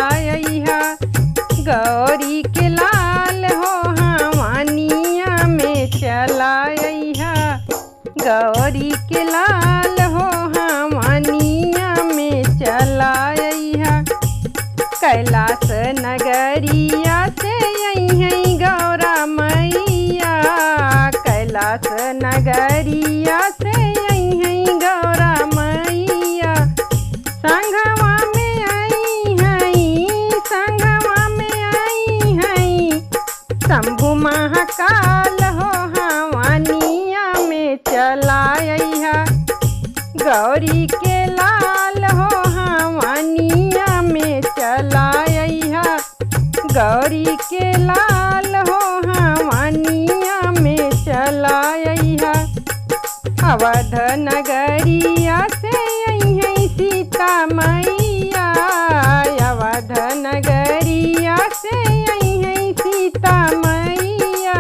चलाइहा। गौरी के लाल हो हवानिया में चलाइहा। गौरी के लाल हो हवानिया में चलाइहा। कैलाश नगरिया से यहीं गौरा मैया। कैलाश नगरिया से यहीं गौरा मैया। संघवा में आई हैं, संघवा में आई हैं। शंभु महाकाल हो हवानिया में चलाइहा। गौरी के लाल हो हवानिया में चलाइहा। गौरी के लाल हो हवानिया में चलाइहा। अवध नगरिया से यहीं सीता मैया। अवध नगरिया से यहीं सीता मैया।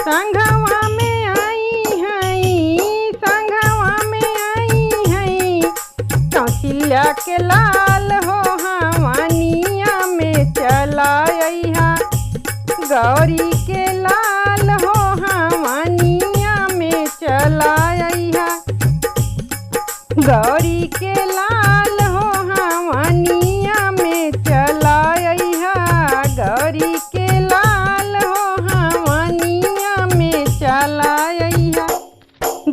संघवा में आई हैं, संघवा में आई हैं। कौशल्या के लाल हो हवानिया में चलाइहा। गौरी के लाल हो हवानिया में चलाइहा। गौरी के लाल हो हवानिया में चलाइहा। गौरी के लाल हो हवानिया में चलाइहा।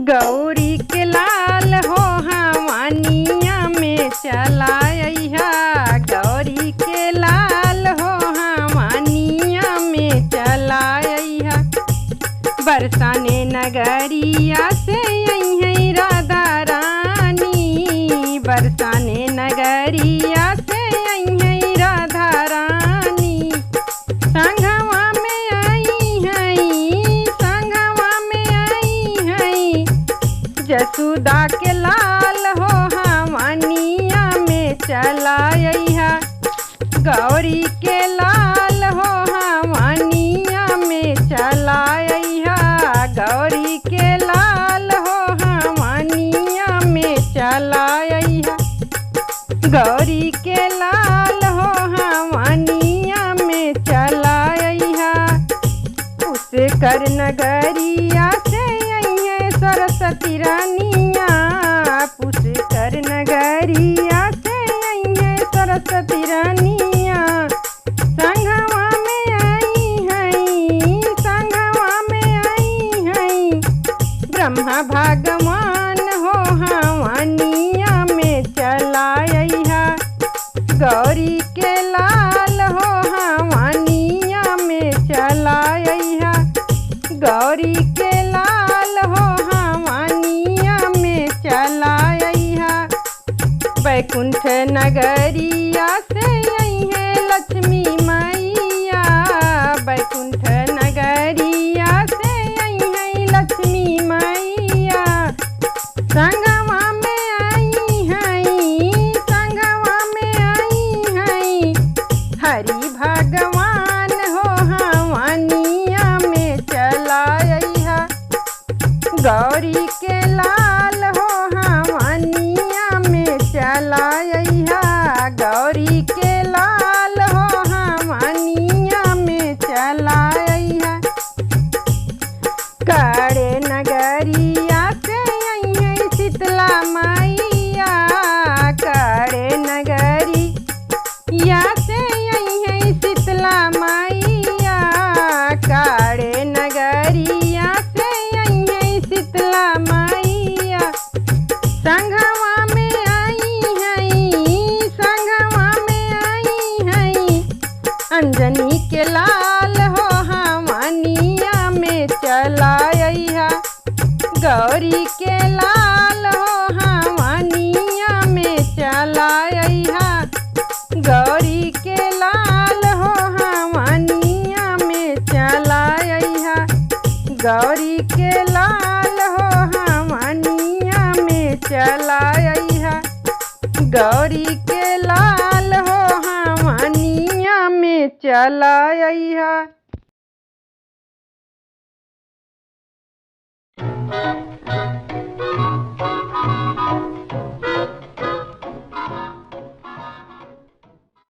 गौरी के लाल हो हवानिया में चलाइहा। गौरी के लाल हो हवानिया में चलाइहा। बरसाने नगरिया से यहीं राधा रानी। बरसाने नगरिया से यहीं राधा रानी। संघवा में आई हैं, संघवा में आई हैं। जसुदा के लाल हो हवानिया में चलाइहा। गौरी के लाल हो हवानिया में चलाइहा। गौरी के लाल हो हवानिया में चलाइहा। गौरी के लाल हो हवानिया में चलाइहा। पुष्कर नगरिया से यहीं सरस्वती रानिया। पुष्कर नगरिया से यहीं सरस्वती रानिया। संघवा में आई हैं, संघवा में आई हैं। ब्रह्मा भगवान हो हवानिया में चलाइहा। गौरी के लाल हो हवानिया में चलाइहा। गौरी के लाल हो हवानिया में चलाइहा। बैकुंठ नगरिया से यहीं लक्ष्मी मैया। बैकुंठ नगरिया से यहीं लक्ष्मी मैया। संघवा में आई हैं, संघवा में आई हैं। हरि भगवान हो हवानिया में चलाइहा। गौरी के लाल हो हवानिया में चलाइहा। गौरी के लाल हो हवानिया में चलाइहा। काड़े नगरिया से यहीं शीतला मैया। काड़े नगरिया से यहीं शीतला मैया। काड़े नगरिया से यहीं शीतला मैया। संघवा में आई हैं, संघवा में आई हैं। अंजनी के लाल हो हवानिया में चलाइहा। गौरी के लाल हो हवानिया में चलाइहा। गौरी के लाल हो हवानिया में चलाइहा। गौरी के लाल हो हवानिया में चलाइहा। गौरी के लाल हो हवानिया में चलाइहा।